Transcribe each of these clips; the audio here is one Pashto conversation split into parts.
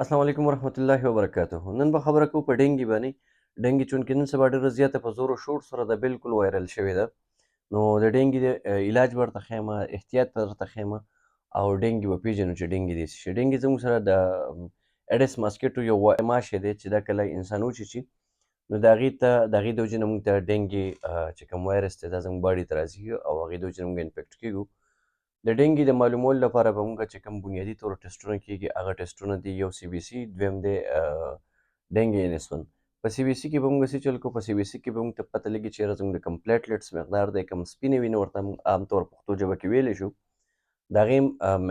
السلام علیکم ورحمت الله وبرکاته. نن به خبره کوو په ډینګي باندې. ډینګي چونکې نن سبا ډېره زیاته په زور او شور سره ده بالکل وایرل شوې ده. نو د ډینګي د علاج به درته ښیمه، احتیاط به درته ښیمه او ډینګي به پېژنو چې ډینګي دې څه شي. ډینګي زموږ سره د اډس ماسکیټو یو ماشی دی چې دا کله انسان وچیچي نو د هغې د وجې نه موږ ته ډینګي چې کوم وایرس دی دا زموږ باډي ته راځي او هغې د وجې نه موږ انفیکټ کېږو. د ډینګي د معلومولو لپاره به موږ چې کوم بنیادي طور ټسټونه کېږي هغه ټسټونه دي، یو سی بي سي، دویم دی ډینګي NS1. په سی بي سي کې به موږ څه چل کوو؟ په سی بي سي کې به موږ ته پته لګي چېرې زموږ د کوم پلیټلیټس مقدار دی، کوم سپینې وینې ورته موږ عام طور پښتو ژبه کې ویلی شو، د هغې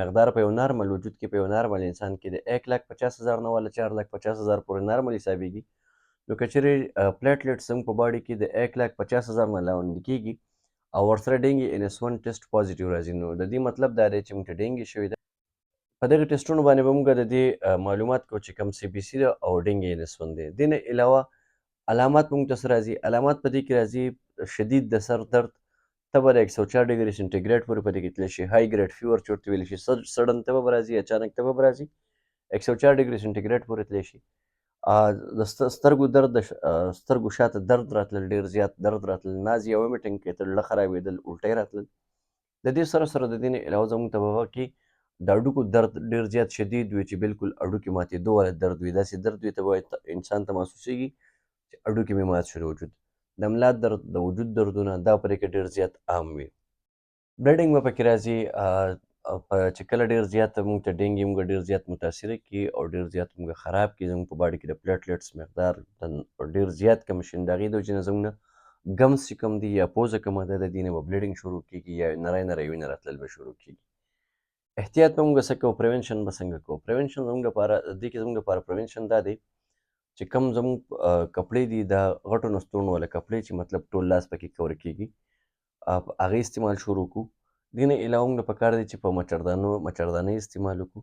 مقدار په یو نارمل وجود کې، په یو نارمل انسان کې د 1,50,000 نه والا 4,50,000 پورې نارمل حسابېږي. نو که چېرې پلیټلیټس زموږ په باډي کې د 1,50,000 نه لاندې کېږي او ورسره ډینګي NS1 ټیسټ پازیټیو راځي، نو د دې مطلب دا دی چې موږ ته ډینګي شوې ده. په دغې ټسټونو باندې به موږ د دې معلومات کوو چې کوم سی بي سي ده او ډینګي NS1 دی. دې نه علاوه علامات به موږ ته څه راځي؟ علامات په دې کې راځي شدید د سر درد، تبه د 104 ډګري سنټیګریډ پورې په دې کې تللی شي، های ګریډ فیور چې ورته ویلی شي، سډن تبه به راځي، اچانک تبه به راځي، 104 ډګري سنټیګریډ پورې تللی شي. د سترګو درد، د سترګو شاته درد راتلل، ډېر زیات درد راتلل، نازیا ومیټنګ کېدل، زړه خرابېدل، الټۍ راتلل. د دې سره سره د دې نه علاوه زموږ ته به کې د هډوکو درد ډېر زیات شدید وي چې بالکل هډوکي ماتېدو والا درد وي، داسې درد وي ته به انسان ته محسوسېږي چې هډوکي مې مات شو د وجود. د ملا درد، د وجود دردونه دا پرې کې ډېر زیات عام وي. بلیډنګ به پکې راځي چې کله ډېر زیات موږ ته ډینګي موږ ډېر زیات متاثره کړي او ډېر زیات موږ خراب کړي، زموږ په باډي کې د پلیټلیټس مقدار ډېر زیات کم شي، نو د هغې د وجې نه زموږ نه ګمز چې کوم دي یا پوزه کومه ده د دې نه به بلیډنګ شروع کېږي یا نری نری وینه راتلل به شروع کېږي. احتیاط به موږ څه کوو؟ پریونشن به څنګه کوو؟ پریونشن زموږ لپاره دې کې زموږ لپاره پریونشن دا دی چې کوم زموږ کپړې دي دا غټو نستوڼو والا کپړې چې مطلب ټول لاس پکې کور کېږي هغې استعمال شروع کړو. دې نه علاوه موږ ته پکار دی چې په مچردانۍ استعمال وکړو.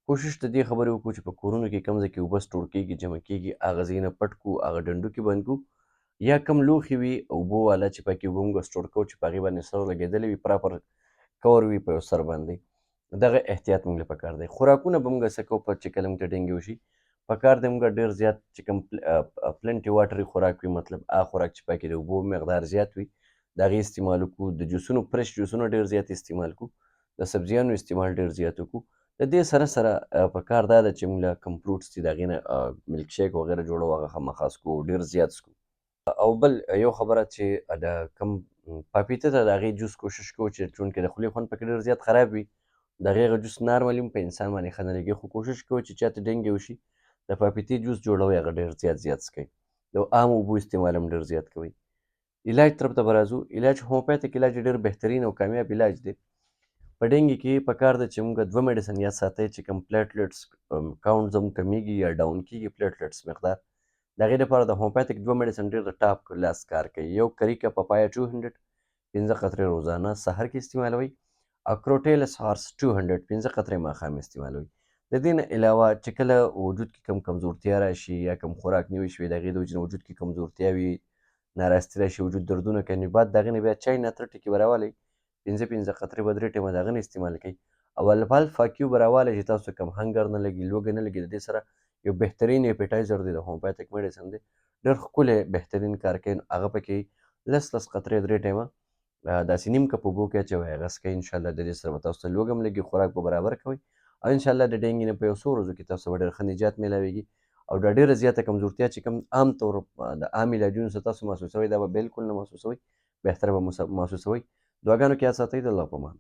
کوشش د دې خبرې وکړو چې په کورونو کې کوم ځای کې اوبه سټور کېږي، جمع کېږي، هغه ځایونه پټ کړو، هغه ډنډوکي بند کړو، یا کوم لوښي وي اوبو والا چې پکې اوبه موږ سټور کوو چې په هغې باندې سر لګېدلی وي، پراپر کور وي په یو سر باندې. دغه احتیاط موږ له پکار دی. خوراکونه به موږ څه کوو چې کله موږ ته ډینګي وشي؟ پکار دی موږ ډېر زیات چې کوم پلنټي واټري خوراک وي، مطلب هغه خوراک چې پکې د اوبو مقدار زیات وي د هغې استعمال وکړو. د جوسونو فرش جوسونه ډېر زیات استعمال کړو. د سبزیانو استعمال ډېر زیات وکړو. د دې سره سره پکار دا ده چې موږ له کوم فروټس دي د هغې نه ملک شیک وغیره جوړوو، هغه خامخا څکو، ډېر زیات څکو. او بل یو خبره چې د کوم پاپیته ده د هغې جوس کوشش کوو چې چونکې د خولې خوند پکې ډېر زیات خراب وي، د هغې هغه جوس نارملي هم په انسان باندې ښه نه لګي، خو کوشش کوو چې چاته ډینګي وشي د پاپیتې جوس جوړوئ هغه ډېر زیات څکئ. د عامو اوبو استعمال هم ډېر زیات کوئ. علاج طرف ته به راځو. علاج هومیوپیتھک علاج ډېر بهترین او کامیاب علاج دی. په ډینګي کې پکار ده چې موږ 2 میډیسن یاد ساتئ چې کوم پلیټلیټس کاونټ زموږ کمیږي یا ډاون کېږي پلیټلیټس مقدار، د هغې لپاره د هومیوپیتھک 2 میډیسن ډېر د ټاپ کلاس کار کوي. یو کریکا پپایا 200 5 قطرې روزانه سحر کې استعمالوئ، او کروټیلس هارس 200 5 قطرې ماښام استعمالوئ. د دې نه علاوه چې کله وجود کې کوم کمزورتیا راشي یا کوم خوراک نوي شوي د هغې د وجې نه وجود کې کمزورتیا وي، ناراستی راشي، وجود دردونه کوي، بعد د هغې نه بیا چای نه اتره ټکي به راوالی 5 قطرې به 3 ټیمه د هغه نه استعمال کوئ، او الفالفا کیو به راوالی چې تاسو کم هنګر نه لګي، لوږه نه لګي. د دې سره یو بهترین اپیټایزر دی، د هومیوپیتھک میډیسن دی، ډېر ښکلی بهترین کار کوي. هغه پکې لس قطرې 3 ټیمه داسې نیم کپ اوبو کې اچوئ، هغه څکئ. انشاءالله د دې سره به تاسو ته لوږه هم لګي، خوراک به برابر کوئ، او انشاءالله د ډینګي نه په یو څو ورځو کې تاسو ته به ډېر ښه نجات میلاویږي، او دا ډېره زیاته کمزورتیا چې کوم عام طور د عام علاجونو څخه تاسو محسوسوئ دا به بالکل نه محسوسوئ، بهتره به محسوسوئ. دعاګانو کې یاد ساتئ. د الله په امان.